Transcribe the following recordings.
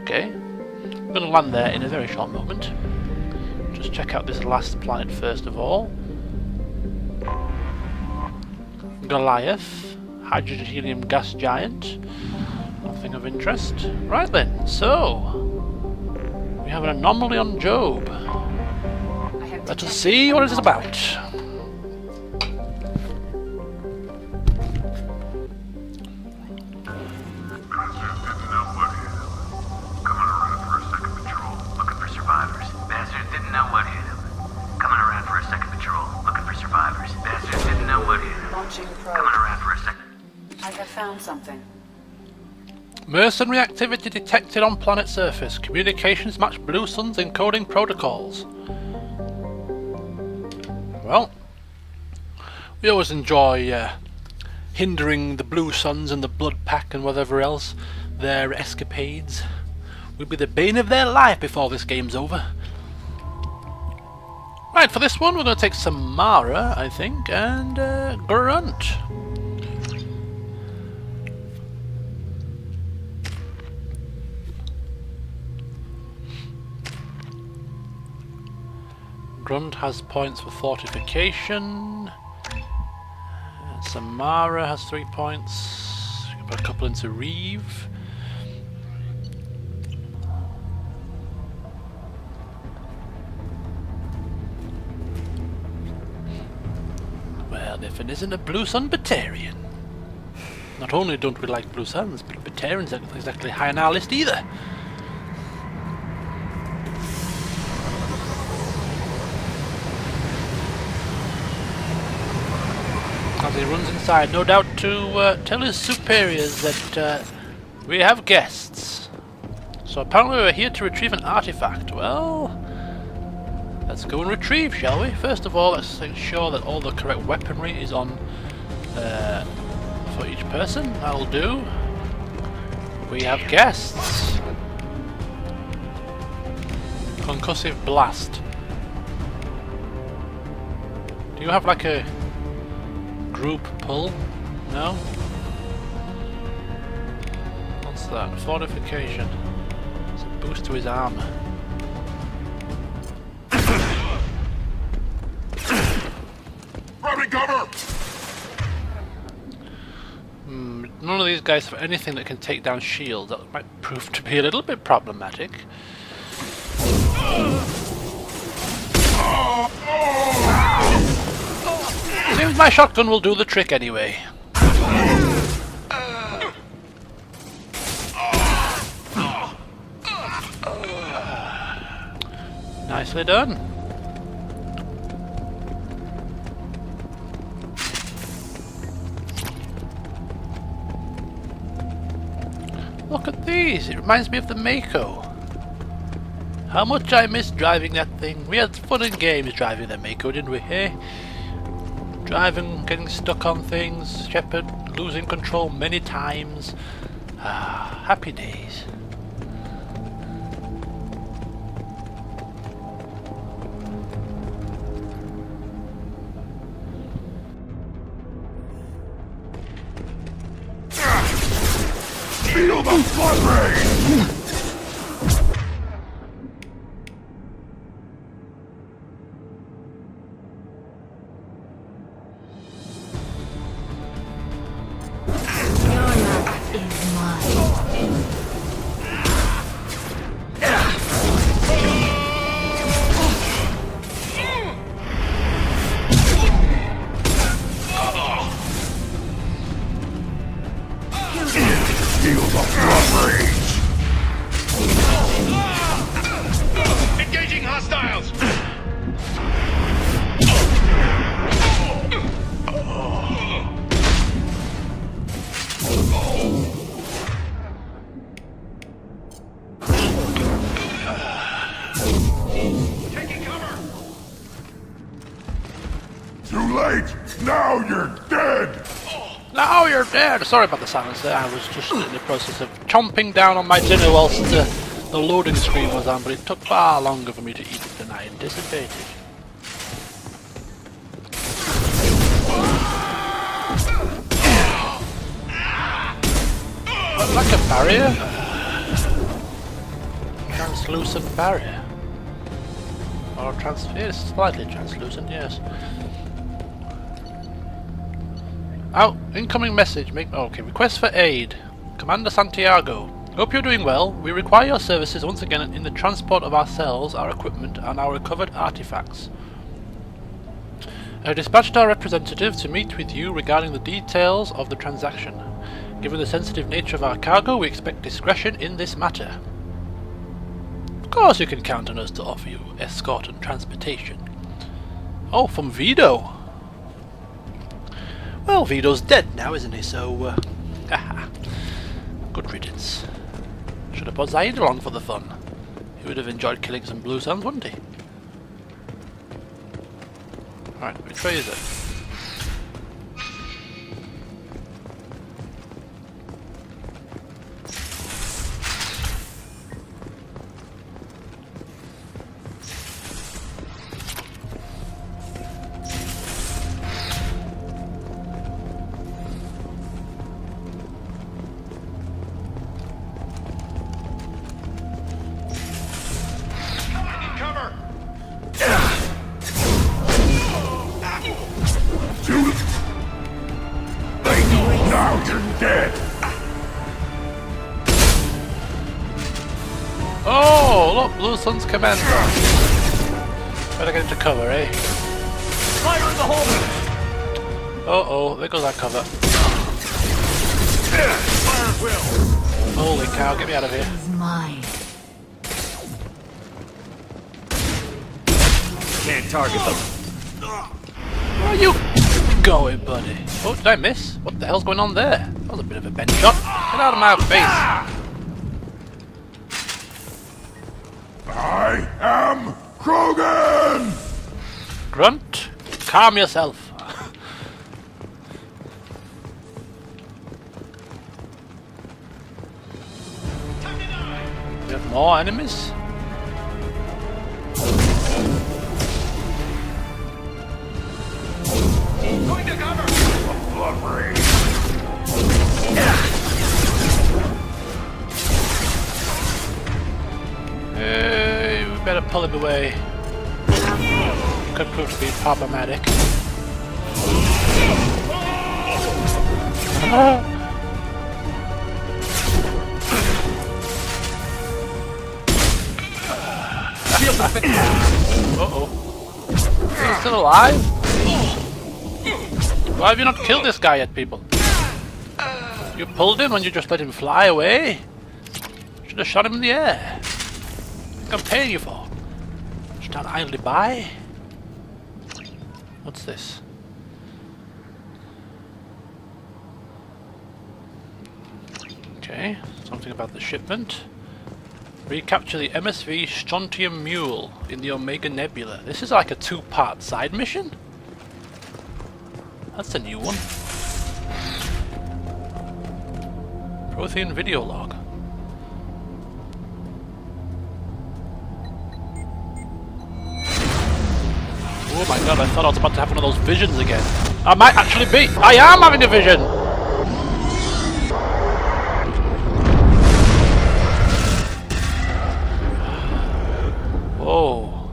Okay. I'm going to land there in a very short moment. Just check out this last planet first of all. Goliath. Hydrogen helium gas giant. Nothing of interest. Right then, so... we have an anomaly on Job. Let us see what it is about. Something. Mercenary activity detected on planet surface. Communications match Blue Sun's encoding protocols. Well, we always enjoy hindering the Blue Suns and the Blood Pack and whatever else their escapades. We'll be the bane of their life before this game's over. Right, for this one we're going to take Samara, I think, and Grunt. Grunt has points for fortification. Samara has 3 points. Put a couple into Reeve. Well, if it isn't a Blue Sun Batarian. Not only don't we like Blue Suns, but Batarians aren't exactly high on our list either. As he runs inside, no doubt to tell his superiors that we have guests. So apparently we're here to retrieve an artifact. Well, let's go and retrieve, shall we? First of all, let's ensure that all the correct weaponry is on for each person. That'll do. We have guests. Concussive blast. Do you have like a group pull? No? What's that? Fortification. It's a boost to his armor. Grabbing cover! None of these guys have anything that can take down shields. That might prove to be a little bit problematic. Seems my shotgun will do the trick anyway. Nicely done. Look at these, it reminds me of the Mako. How much I miss driving that thing. We had fun in games driving the Mako, didn't we, eh? Driving, getting stuck on things, Shepard losing control many times. Ah, happy days. Feel the flood rain! Feel the flood rage! Engaging hostiles! Taking cover! Too late! Now you're dead! Now you're dead! Sorry about the silence there, I was just in the process of chomping down on my dinner whilst the loading screen was on, but it took far longer for me to eat it than I anticipated. Like a barrier? translucent barrier. Or it's slightly translucent, yes. Out! Incoming message. Okay, request for aid. Commander Santiago. Hope you're doing well. We require your services once again in the transport of our cells, our equipment, and our recovered artifacts. I have dispatched our representative to meet with you regarding the details of the transaction. Given the sensitive nature of our cargo, we expect discretion in this matter. Of course you can count on us to offer you escort and transportation. Oh, from Vito. Well, Vito's dead now, isn't he? So, haha. Good riddance. Should have put Zaid along for the fun. He would have enjoyed killing some blue suns, wouldn't he? Alright, which way is it? Oh, look, Blue Sun's commander. Better get into cover, eh? Fire in the hole! Uh-oh, there goes that cover. Fire at will! Holy cow, get me out of here. It's mine. Can't target them. Where are you going, buddy? Oh, did I miss? What the hell's going on there? That was a bit of a bent shot. Get out of my face! I am Krogan! Grunt, calm yourself. We have more enemies? Going to cover! Blood rain! Hey, we better pull him away. Could prove to be problematic. Uh-oh. Is he still alive? Why have you not killed this guy yet, people? You pulled him and you just let him fly away? Should have shot him in the air. I'm paying you for. Stand idly by. What's this? Okay, something about the shipment. Recapture the MSV Strontium Mule in the Omega Nebula. This is like a two-part side mission? That's a new one. Prothean video log. Oh my god, I thought I was about to have one of those visions again. I might actually be! I am having a vision! Whoa.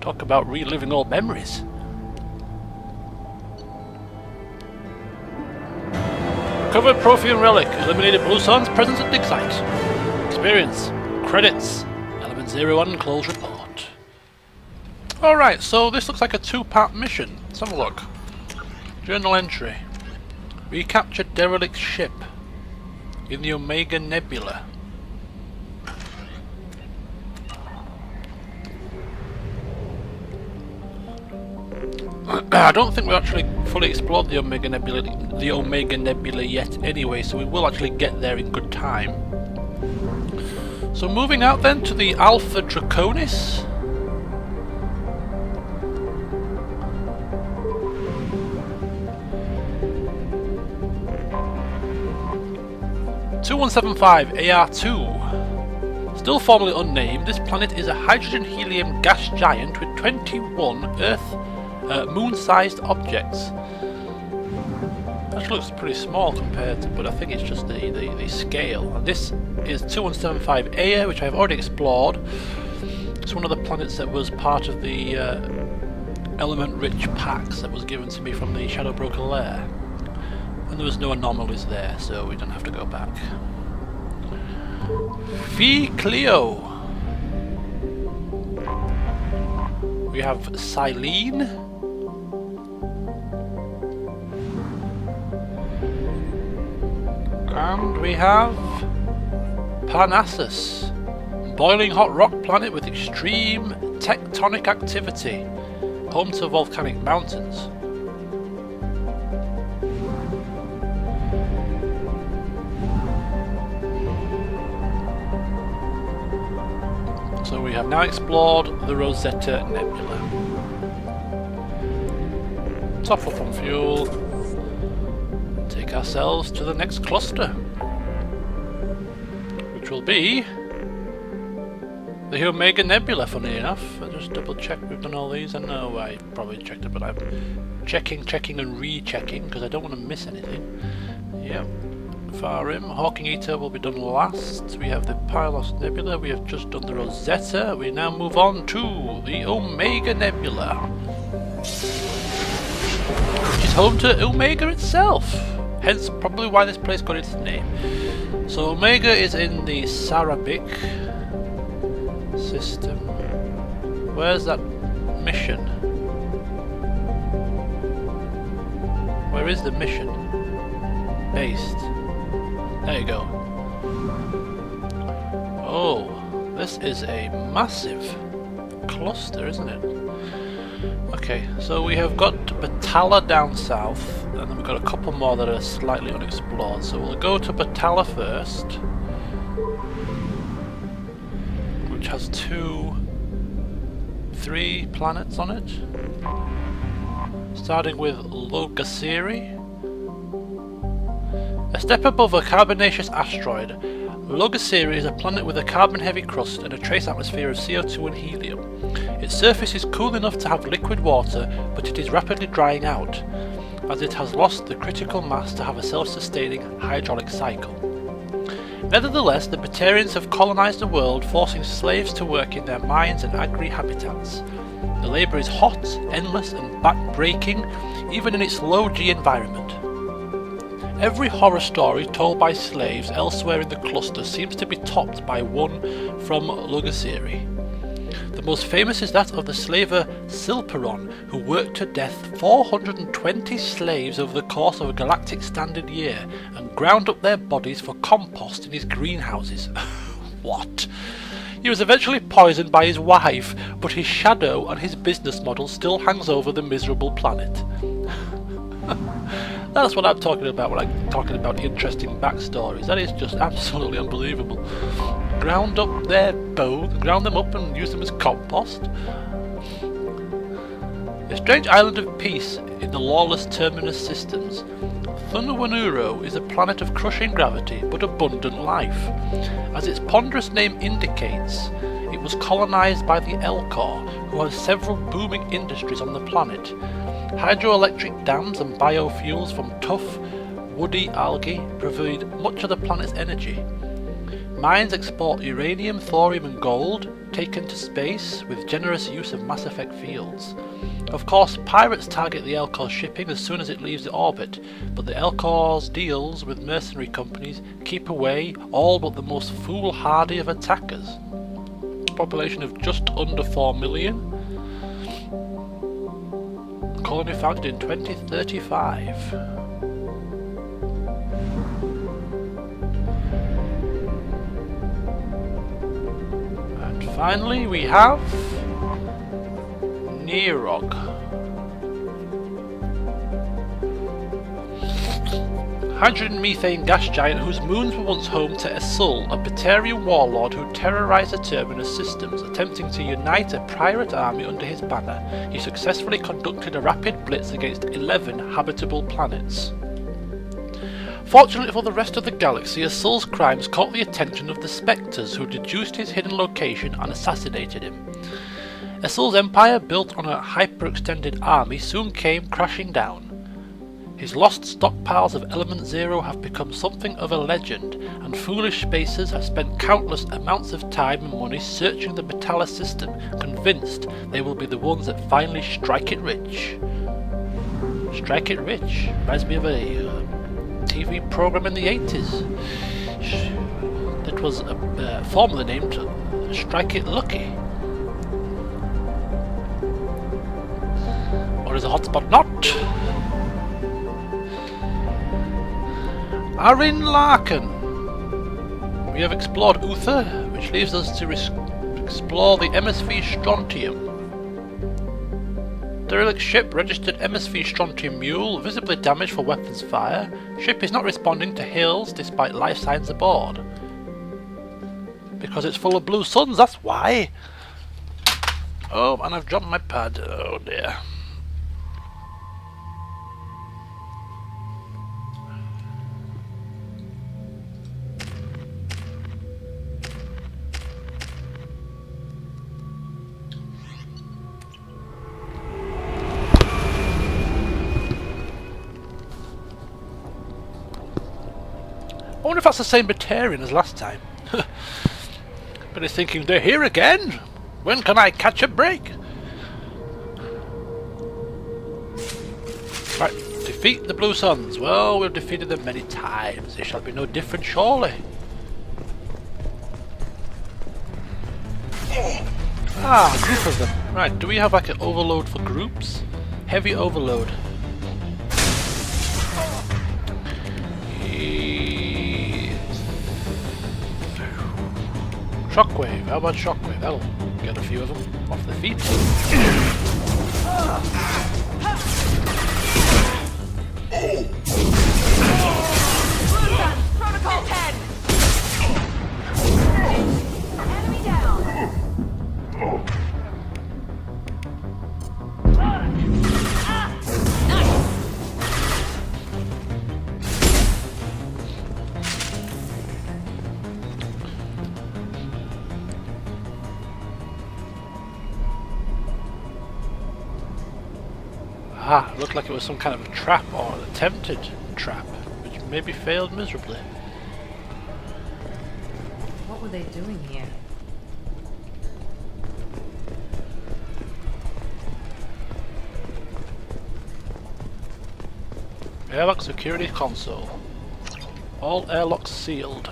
Talk about reliving old memories. Recovered Prothean relic. Eliminated Blue Sun's presence at dig site. Experience. Credits. Element 01 close report. Alright, so this looks like a two-part mission. Let's have a look. Journal entry. Recaptured derelict ship in the Omega Nebula. I don't think we've actually fully explored the Omega Nebula yet anyway, so we will actually get there in good time. So moving out then to the Alpha Draconis. (2175) AR2. Still formerly unnamed, this planet is a hydrogen-helium gas giant with 21 Earth moon-sized objects. That's which looks pretty small compared to, but I think it's just the scale. And this is 2175 Ea, which I've already explored. It's one of the planets that was part of the element-rich packs that was given to me from the Shadow Broker lair. And there was no anomalies there, so we don't have to go back. Phi Cleo. We have Silene. And we have Parnassus. Boiling hot rock planet with extreme tectonic activity. Home to volcanic mountains. So we have now explored the Rosetta Nebula. Top up on fuel. Take ourselves to the next cluster, which will be the Omega Nebula, funny enough. I'll just double check we've done all these. I know I probably checked it, but I'm checking and rechecking because I don't want to miss anything. Yep. Far Rim. Hawking Eater will be done last. We have the Pylos Nebula. We have just done the Rosetta. We now move on to the Omega Nebula, which is home to Omega itself. Hence probably why this place got its name. So Omega is in the Sarabic system. Where's that mission? Where is the mission? Based. There you go. Oh, this is a massive cluster, isn't it? Okay, so we have got Batala down south, and then we've got a couple more that are slightly unexplored. So we'll go to Batala first, which has 3 planets on it. Starting with Logasiri. A step above a carbonaceous asteroid, Logasiri is a planet with a carbon-heavy crust and a trace atmosphere of CO2 and helium. Its surface is cool enough to have liquid water, but it is rapidly drying out, as it has lost the critical mass to have a self-sustaining hydraulic cycle. Nevertheless, the Batarians have colonized the world, forcing slaves to work in their mines and agri-habitats. The labor is hot, endless and back-breaking, even in its low-G environment. Every horror story told by slaves elsewhere in the cluster seems to be topped by one from Logasiri. The most famous is that of the slaver Silperon, who worked to death 420 slaves over the course of a galactic standard year and ground up their bodies for compost in his greenhouses. What? He was eventually poisoned by his wife, but his shadow and his business model still hangs over the miserable planet. That's what I'm talking about when I'm talking about interesting backstories. That is just absolutely unbelievable. Ground up their bones, ground them up and use them as compost. A strange island of peace in the lawless terminus systems. Thunderwanuro is a planet of crushing gravity but abundant life. As its ponderous name indicates, it was colonized by the Elcor, who have several booming industries on the planet. Hydroelectric dams and biofuels from tough, woody algae provide much of the planet's energy. Mines export uranium, thorium and gold, taken to space with generous use of Mass Effect fields. Of course, pirates target the Elcor's shipping as soon as it leaves the orbit, but the Elcor's deals with mercenary companies keep away all but the most foolhardy of attackers. Population of just under 4 million. Colony founded in 2035. And finally we have Nerog. Hydrogen methane gas giant whose moons were once home to Esul, a Batarian warlord who terrorized the Terminus systems, attempting to unite a pirate army under his banner. He successfully conducted a rapid blitz against 11 habitable planets. Fortunately for the rest of the galaxy, Esul's crimes caught the attention of the Spectres, who deduced his hidden location and assassinated him. Esul's empire, built on a hyperextended army, soon came crashing down. His lost stockpiles of Element Zero have become something of a legend, and foolish spacers have spent countless amounts of time and money searching the Metalla system, convinced they will be the ones that finally strike it rich. Strike It Rich reminds me of a TV program in the 80s that was formerly named Strike It Lucky. Or is a hotspot not? Arin Larkin. We have explored Uther, which leaves us to explore the MSV Strontium. Derelict ship registered MSV Strontium Mule, visibly damaged for weapons fire. Ship is not responding to hails despite life signs aboard. Because it's full of blue suns, that's why. Oh, and I've dropped my pad. Oh dear. I wonder if that's the same Batarian as last time. But he's thinking, they're here again? When can I catch a break? Right, defeat the Blue Suns. Well, we've defeated them many times. They shall be no different, surely. Ah, a group of them. Right, do we have like an overload for groups? Heavy overload. Shockwave, how about Shockwave? That'll get a few of them off their feet. Protocol 10! Enemy down! Ah, it looked like it was some kind of a trap, or an attempted trap, which maybe failed miserably. What were they doing here? Airlock security console. All airlocks sealed.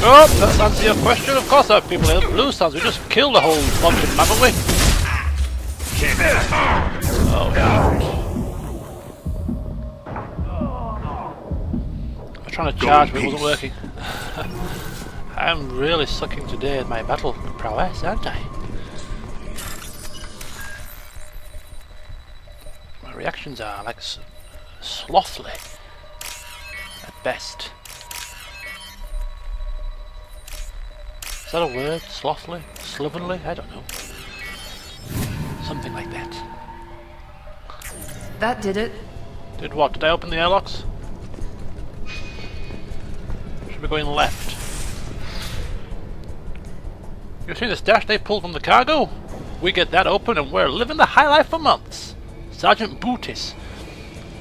Oh, that answers your question. Of course, our people in Blue Suns. We just killed a whole bunch of them, haven't we? Oh, yeah. I was trying to charge, but it wasn't working. I'm really sucking today at my battle prowess, aren't I? My reactions are like slothly at best. Is that a word? Slothly? Slovenly? I don't know. Something like that. That did it. Did what? Did I open the airlocks? Should be going left. You see the stash they pulled from the cargo? We get that open and we're living the high life for months. Sergeant Bootis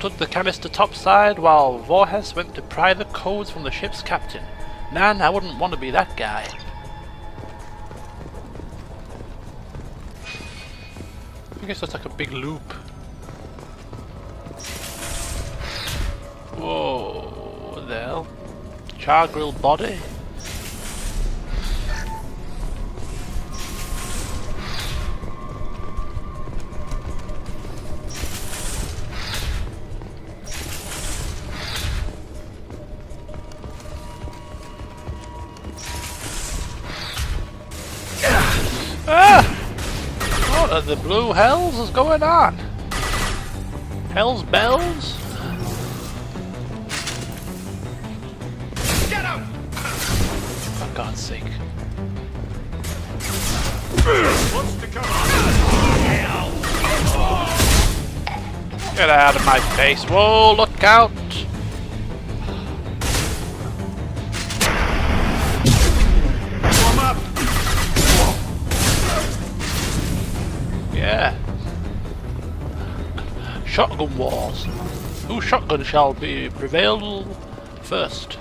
took the canister topside while Voorhes went to pry the codes from the ship's captain. Man, I wouldn't want to be that guy. I guess that's like a big loop. Whoa, what the hell? Char grill body? Ah! What are the blue hells is going on? Hell's bells? Get him! For God's sake. What's to come? Get out of my face. Whoa, look out! For my Yeah. Shotgun wars. Whose shotgun shall be prevail first?